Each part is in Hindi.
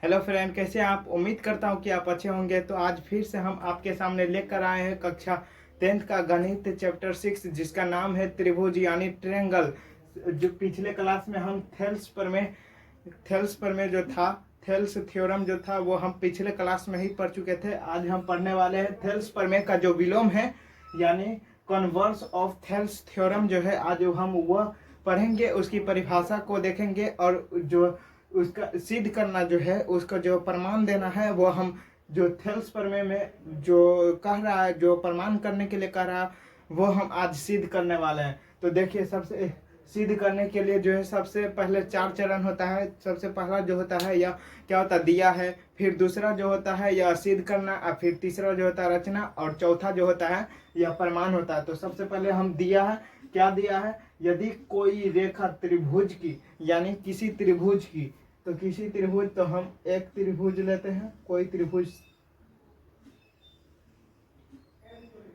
हेलो फ्रेंड, कैसे आप? उम्मीद करता हूँ कि आप अच्छे होंगे। तो आज फिर से हम आपके सामने लेकर आए हैं कक्षा 10th का गणित चैप्टर 6, जिसका नाम है त्रिभुज यानी ट्रायंगल। जो पिछले क्लास में हम थेल्स पर में जो था, थेल्स थ्योरम जो था वो हम पिछले क्लास में ही पढ़ चुके थे। आज हम पढ़ने वाले हैं थेल्स प्रमेय का जो विलोम है, यानी कन्वर्स ऑफ थेल्स थ्योरम जो है। आज हम वह पढ़ेंगे, उसकी परिभाषा को देखेंगे और जो उसका सिद्ध करना जो है, उसका जो प्रमाण देना है, वो हम जो थेल्स प्रमेय में जो कह रहा है, जो प्रमाण करने के लिए कह रहा है, वो हम आज सिद्ध करने वाले हैं। तो देखिए, सबसे सिद्ध करने के लिए जो है सबसे पहले 4 चरण होता है। सबसे पहला जो होता है यह क्या होता है, दिया है। फिर दूसरा जो होता है यह सिद्ध करना, और फिर तीसरा जो होता है रचना, और चौथा जो होता है यह प्रमाण होता है। तो सबसे पहले हम दिया है, क्या दिया है, यदि कोई रेखा त्रिभुज की, यानी किसी त्रिभुज की, तो किसी त्रिभुज, तो हम एक त्रिभुज लेते हैं, कोई त्रिभुज,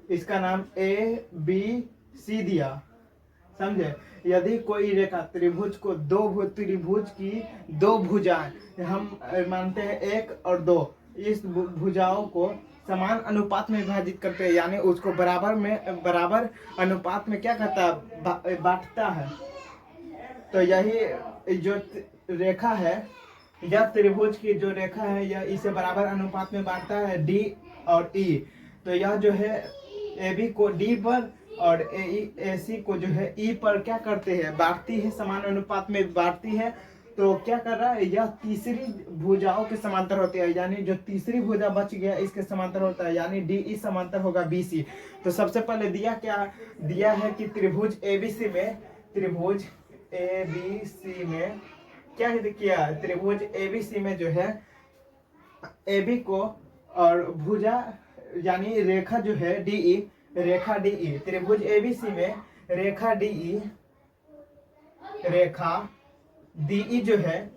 इसका नाम ए बी सी दिया, समझे। यदि कोई रेखा त्रिभुज को त्रिभुज की दो भुजाएं, हम मानते हैं 1 और 2, इस भुजाओं को समान अनुपात में विभाजित करते हैं, यानी उसको बराबर अनुपात में क्या करता है, बांटता है। तो यही जो रेखा है, यह त्रिभुज की जो रेखा है, यह इसे बराबर अनुपात में बांटता है, डी और ई। तो यह जो है ए बी को डी पर और ए सी को जो है ई पर क्या करते हैं, बांटती है, समान अनुपात में बांटती है। तो क्या कर रहा है, यह तीसरी भुजाओं के समांतर होती है, यानी जो तीसरी भुजा बच गया इसके समांतर होता है, यानी डी ई समांतर होगा बी सी। तो सबसे पहले दिया है कि त्रिभुज एबीसी में क्या किया, त्रिभुज एबीसी में जो है एबी को और भुजा यानी रेखा जो है डीई, रेखा डीई, त्रिभुज एबीसी में रेखा डीई जो है,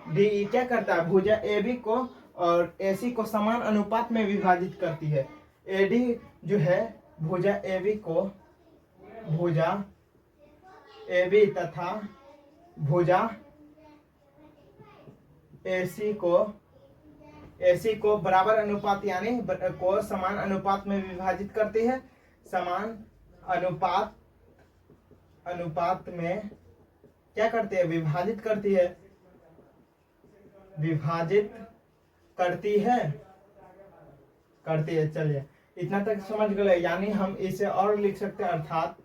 डीई क्या करता है, भुजा एबी को और एसी को समान अनुपात में विभाजित करती है। एडी जो है भुजा एबी को, भुजा एबी तथा भुजा एसी को बराबर अनुपात यानी को समान अनुपात में विभाजित करती है। समान अनुपात में क्या करती है, विभाजित करती है। चलिए, इतना तक समझ गए। यानी हम इसे और लिख सकते हैं, अर्थात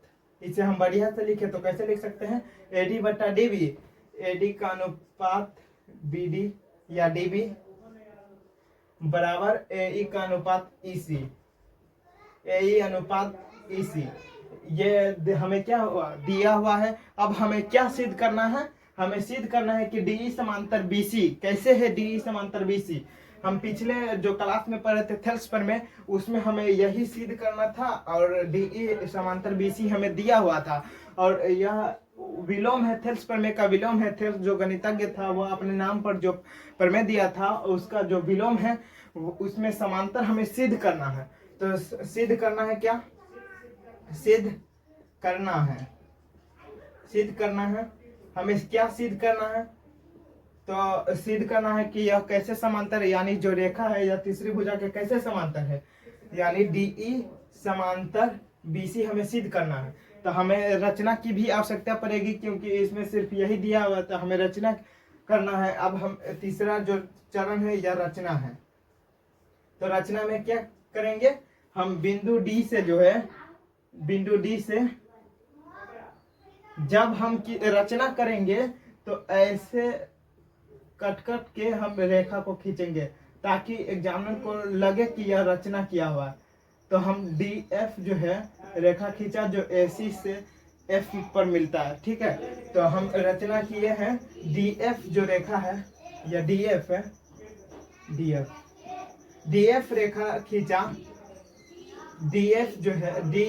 इसे हम बढ़िया से लिखे तो कैसे लिख सकते हैं, एडी बटा डीबी, एडी का अनुपात बीडी या डीबी बराबर एई का अनुपात ईसी, एई अनुपात ईसी। ये हमें क्या हुआ, दिया हुआ है। अब हमें क्या सिद्ध करना है, हमें सिद्ध करना है कि डीई समांतर बीसी। कैसे है डीई समांतर बीसी, हम पिछले जो क्लास में पढ़े थे थेल्स पर में, उसमें हमें यही सिद्ध करना था, और डीई समांतर बीसी हमें दिया हुआ था। और यह विलोम है, थेल्स प्रमेय का विलोम है। थेल्स जो गणितज्ञ था, वह अपने नाम पर जो प्रमेय दिया था, उसका जो विलोम है, उसमें समांतर हमें सिद्ध करना है। तो सिद्ध करना है, क्या सिद्ध करना है, हमें क्या सिद्ध करना है, तो सिद्ध करना है कि यह कैसे समांतर है, यानी जो रेखा है यह तीसरी भुजा के कैसे समांतर है, यानी डीई समांतर बीसी हमें सिद्ध करना है। तो हमें रचना की भी आवश्यकता पड़ेगी, क्योंकि इसमें सिर्फ यही दिया हुआ, तो हमें रचना करना है। अब हम तीसरा जो चरण है यह रचना है। तो रचना में क्या करेंगे, हम बिंदु डी से जब हम रचना करेंगे, तो ऐसे कट के हम रेखा को खींचेंगे, ताकि एग्जामिनर को लगे कि यह रचना किया हुआ है। तो हम डी एफ जो है रेखा खींचा, जो एसी से एफ पर मिलता है, ठीक है। तो हम रचना किए हैं, डी एफ जो रेखा है, यह डी एफ है, डी एफ रेखा खींचा, डी एफ जो है, डी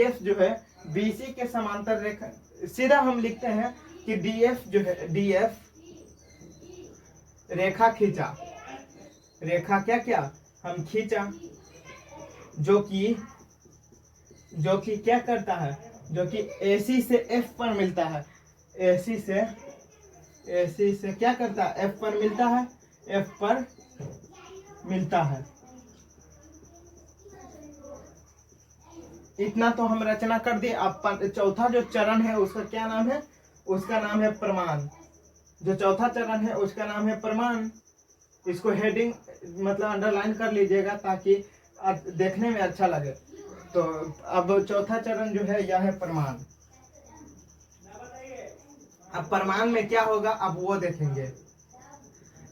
एफ जो है बीसी के समांतर रेखा, सीधा हम लिखते हैं कि डी एफ जो है, डी एफ रेखा खींचा, रेखा क्या हम खींचा, जो कि क्या करता है, जो कि एसी से एफ पर मिलता है, एसी से ए सी से क्या करता है, एफ पर मिलता है, एफ पर मिलता है। इतना तो हम रचना कर दिए। अब चौथा जो चरण है उसका क्या नाम है, उसका नाम है प्रमाण। जो चौथा चरण है उसका नाम है प्रमाण। इसको हेडिंग मतलब अंडरलाइन कर लीजिएगा ताकि देखने में अच्छा लगे। तो अब चौथा चरण जो है यह है प्रमाण। अब प्रमाण में क्या होगा अब वो देखेंगे।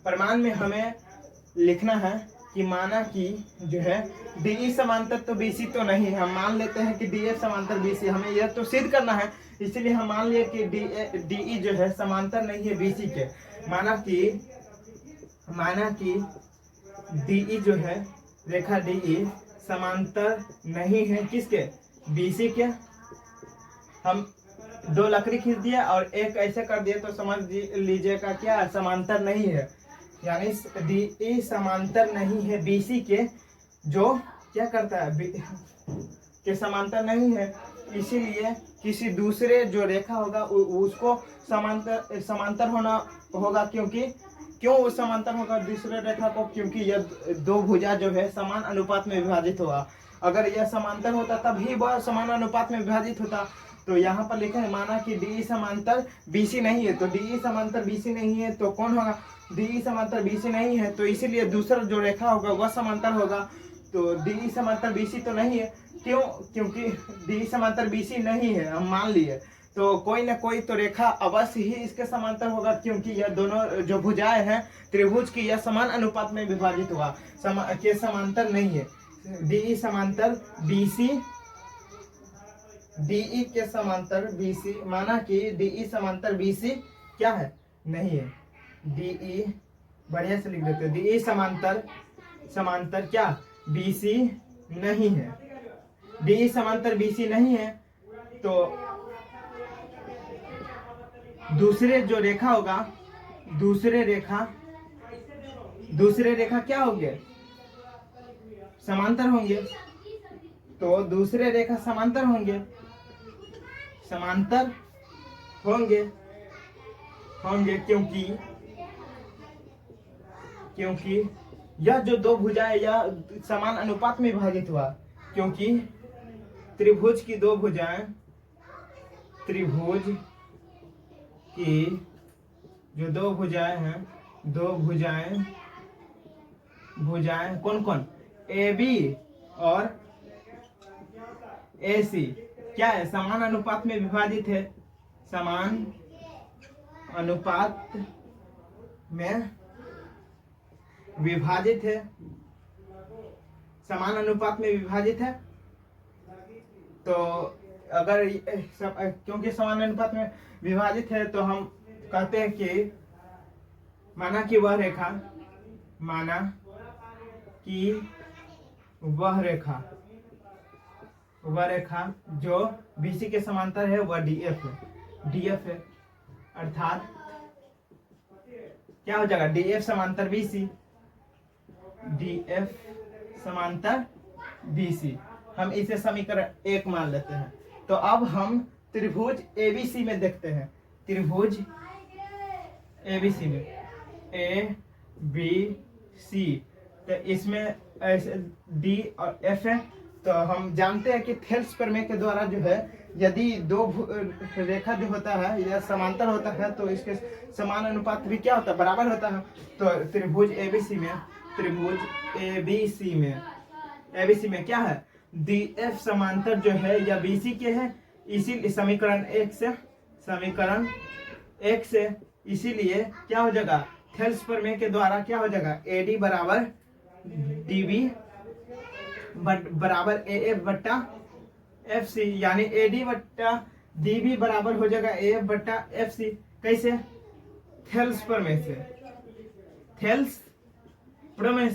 प्रमाण में हमें लिखना है कि माना कि जो है डीई समांतर तो बीसी तो नहीं है, हम मान लेते हैं कि डीएफ समांतर बीसी, हमें यह तो सिद्ध करना है, इसलिए हम मान लिए कि डीई जो है समांतर नहीं है बीसी के। माना कि डीई जो है रेखा डीई समांतर नहीं है किसके, बीसी के। हम दो लकड़ी खींच दिया और एक ऐसे कर दिया तो समझ लीजिएगा क्या समांतर नहीं है, यानी डीई समांतर नहीं है बीसी के, जो क्या करता है के समांतर नहीं है। इसीलिए किसी दूसरे जो रेखा होगा उसको समांतर होना होगा। क्यों वो समांतर होगा दूसरे रेखा को, क्योंकि यह दो भुजा जो है समान अनुपात में विभाजित होगा। अगर यह समांतर होता तभी वह समान अनुपात में विभाजित होता। तो यहाँ पर लिखा है माना कि डीई समांतर बीसी नहीं है, तो डीई समांतर बीसी नहीं है तो कौन होगा, डीई समांतर बीसी नहीं है तो इसीलिए दूसरा जो रेखा होगा वह समांतर होगा। तो डीई समांतर बीसी तो नहीं है, क्योंकि डीई समांतर बीसी नहीं है हम मान लिए, तो कोई ना कोई तो रेखा अवश्य ही इसके समांतर होगा, क्योंकि यह दोनों जो भुजाएं हैं त्रिभुज की यह समान अनुपात में विभाजित हुआ, के समांतर नहीं है। डीई समांतर बीसी, डीई के समांतर बीसी, माना कि डीई समांतर बीसी क्या है, नहीं है। डीई बढ़िया से लिख देते हैं, डीई समांतर क्या बीसी नहीं है। डीई समांतर बीसी नहीं है तो दूसरे जो रेखा होगा, दूसरे रेखा क्या होंगे, समांतर होंगे। तो दूसरे रेखा समांतर होंगे क्योंकि यह जो दो भुजाएं यह समान अनुपात में विभाजित हुआ, क्योंकि त्रिभुज की दो भुजाएं, त्रिभुज की जो दो भुजाएं हैं, दो भुजाएं कौन कौन, ए बी और ए सी क्या है, समान अनुपात में विभाजित है, समान अनुपात में विभाजित है, समान अनुपात में विभाजित है। तो अगर क्योंकि समान अनुपात में विभाजित है तो हम कहते हैं कि माना कि वह रेखा जो बीसी के समांतर है वह डीएफ है। अर्थात क्या हो जाएगा, डीएफ समांतर बीसी, डीएफ समांतर बीसी। हम इसे समीकरण 1 मान लेते हैं। तो अब हम त्रिभुज एबीसी में देखते हैं, त्रिभुज एबीसी में ए बी सी, तो इसमें डी और एफ है। तो हम जानते हैं कि थेल्स प्रमेय के द्वारा जो है यदि दो रेखा जो होता है यह समांतर होता है तो इसके समान अनुपात भी क्या होता है, बराबर होता है। तो त्रिभुज एबीसी में क्या है, डीएफ समांतर जो है या बीसी के है, इसी समीकरण 1 से इसीलिए क्या हो जाएगा, थेल्स प्रमेय के द्वारा क्या हो जाएगा, एडी बराबर डीबी बराबर एएफ बट्टा एफ सी, यानी एडी बट्टा डीबी बराबर हो जाएगा एएफ बट्टा एफ सी। कैसे, थेल्स प्रमेय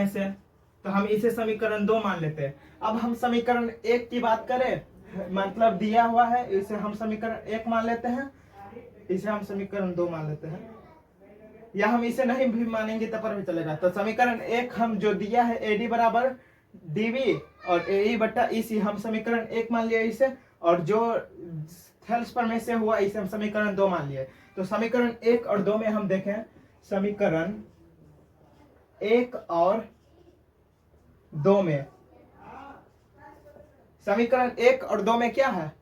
से तो हम इसे समीकरण 2 मान लेते हैं। अब हम समीकरण 1 की बात करें, मतलब दिया हुआ है, इसे हम समीकरण 1 मान लेते हैं, इसे हम समीकरण 2 मान लेते हैं, या हम इसे नहीं भी मानेंगे तब पर भी चलेगा। तो समीकरण 1 हम जो दिया है एडी बराबर डीबी और एई बट्टा ईसी, हम समीकरण 1 मान लिया इसे, और जो थेल्स प्रमेय से हुआ, इसे हम समीकरण 2 मान लिए। तो समीकरण 1 और 2 में हम देखें, समीकरण 1 और 2 में, समीकरण 1 और 2 में क्या है,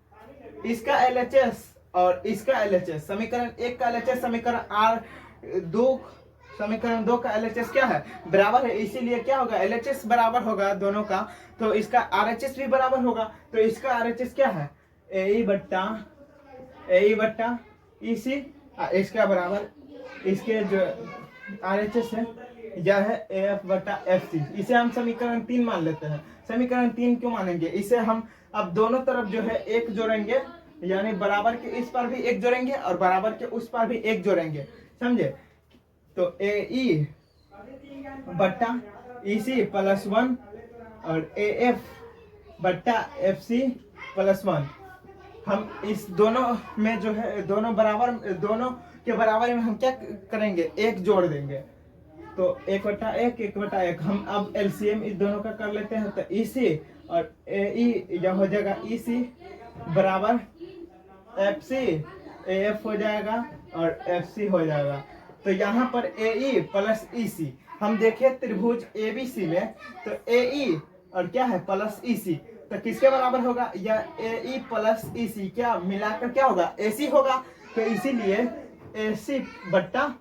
इसका LHS और इसका LHS, समीकरण 1 का LHS समीकरण 2 का LHS क्या है, बराबर है, इसीलिए क्या होगा, LHS बराबर होगा दोनों का, तो इसका RHS भी बराबर होगा। तो इसका RHS क्या है, AE बट्टा EC, इसका बराबर इसके जो RHS है यह है AF बट्टा FC। इसे हम समीकरण 3 मान लेते हैं। समीकरण 3 क्यों मानेंगे, इसे हम अब दोनों तरफ जो है एक जोड़ेंगे, यानी बराबर के इस पर भी एक जोड़ेंगे और बराबर के उस पर भी एक जोड़ेंगे, समझे। तो AE बट्टा EC प्लस 1 और AF बट्टा FC प्लस 1, हम इस दोनों में जो है दोनों के बराबर में हम क्या करेंगे, एक जोड़ देंगे। तो 1/1 हम अब LCM इस दोनों का कर लेते हैं। तो EC और AE यह हो जाएगा EC बराबर FC, AF हो जाएगा और FC हो जाएगा। तो यहाँ पर AE प्लस EC, हम देखें त्रिभुज ABC में, तो AE और क्या है प्लस EC, तो किसके बराबर होगा, या AE प्लस EC क्या मिलाकर क्या होगा, AC होगा। तो इसीलिए AC बट्टा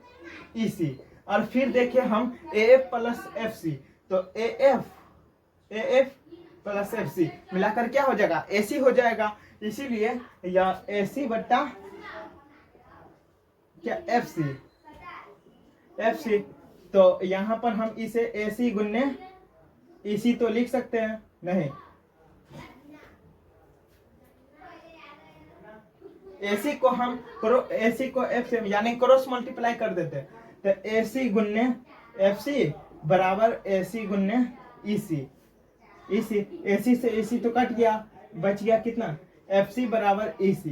EC। और फिर देखिए हम AF प्लस FC, तो AF प्लस FC मिलाकर क्या हो जाएगा, AC हो जाएगा। इसीलिए यह AC बट्टा क्या FC। तो यहाँ पर हम इसे AC गुन्ने EC तो लिख सकते हैं, नहीं, AC को हम AC को F से यानी क्रॉस मल्टीप्लाई कर देते हैं। तो AC गुन्ने FC बराबर AC गुन्ने EC। AC से AC तो कट गया, बच गया कितना, FC बराबर EC।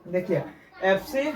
देखिए FC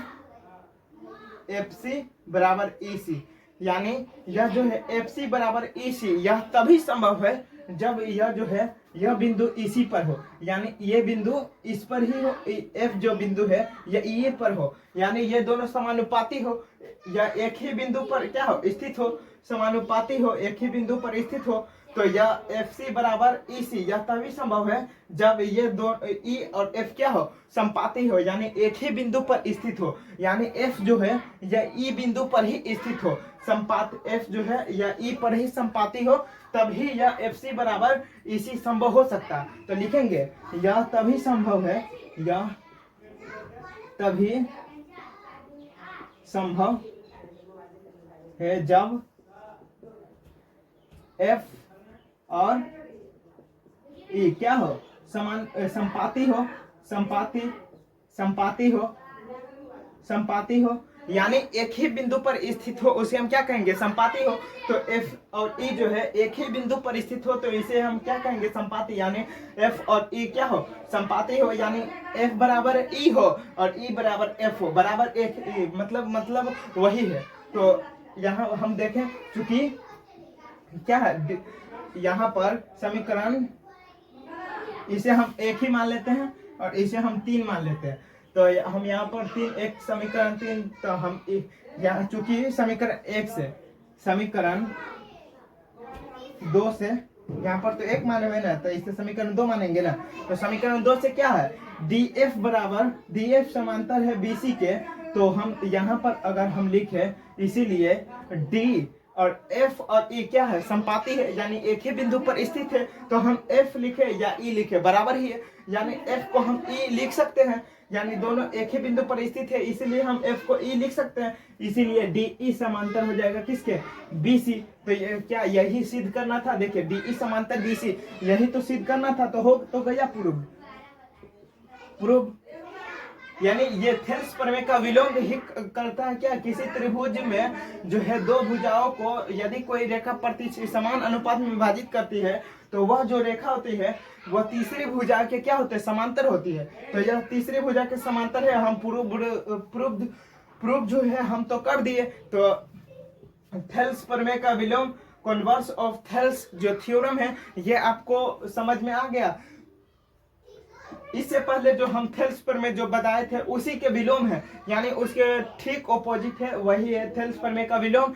बराबर EC, यानी यह जो है FC बराबर EC, यह तभी संभव है जब यह जो है यह बिंदु इसी पर हो, यानी ये बिंदु इस पर ही हो, F जो बिंदु है यह ये पर हो, यानी ये दोनों समानुपाती हो, या एक ही बिंदु पर क्या हो स्थित हो, समानुपाती हो, एक ही बिंदु पर स्थित हो। तो यह FC बराबर EC यह तभी संभव है जब ये दो E और F क्या हो, संपाती हो, यानी एक ही बिंदु पर स्थित हो, यानी F जो है यह E बिंदु पर ही स्थित हो, संपात F जो है यह E पर ही संपाती हो, तभी यह FC बराबर EC संभव हो सकता है। तो लिखेंगे यह तभी संभव है, यह तभी संभव है जब F और E क्या हो, संपाती हो, यानी एक ही बिंदु पर स्थित हो, उसे हम क्या कहेंगे, संपाती हो। तो F और E जो है एक ही बिंदु पर स्थित हो, तो इसे हम क्या कहेंगे, संपाती, यानी F और E क्या हो, संपाती हो, यानी F बराबर E हो और E बराबर F हो, बराबर एक E, मतलब वही है। तो यहाँ हम देखें, चूंकि क्या है यहाँ पर समीकरण, इसे हम एक ही मान लेते हैं और इसे हम 3 मान लेते हैं। तो हम यहाँ पर 3 एक समीकरण 3, तो हम यहाँ चूंकि समीकरण 1 से समीकरण 2 से यहाँ पर तो 1 माने हुए ना, तो इसे समीकरण 2 मानेंगे ना। तो समीकरण 2 से क्या है, DF बराबर, DF समांतर है BC के, तो हम यहाँ पर अगर हम लिखे, इसीलिए D और F और E क्या है, संपाती है, यानी एक ही बिंदु पर स्थित है, तो हम F लिखे या E लिखे बराबर ही है, यानी F को हम E लिख सकते हैं, यानी दोनों एक ही बिंदु पर स्थित है, इसीलिए हम F को E लिख सकते हैं। इसीलिए DE समांतर हो जाएगा किसके, BC। तो ये क्या यही सिद्ध करना था, देखिए DE समांतर BC यही तो सिद्ध करना था, तो गया प्रूव, यानी ये थेल्स प्रमेय का विलोम ही करता है क्या, किसी त्रिभुज में जो है दो भुजाओं को यदि कोई रेखा प्रति समान अनुपात में विभाजित करती है, तो वह जो रेखा होती है वह तीसरी भुजा के क्या होते हैं, समांतर होती है। तो यह तीसरी भुजा के समांतर है, हम प्रूफ जो है हम तो कर दिए। तो थेल्स प्रमेय का विलोम, कन्वर्स ऑफ थेल्स जो थ्योरम है, ये आपको समझ में आ गया। इससे पहले जो हम थेल्स प्रमेय जो बताए थे उसी के विलोम है, यानी उसके ठीक ऑपोजिट है, वही है थेल्स प्रमेय का विलोम।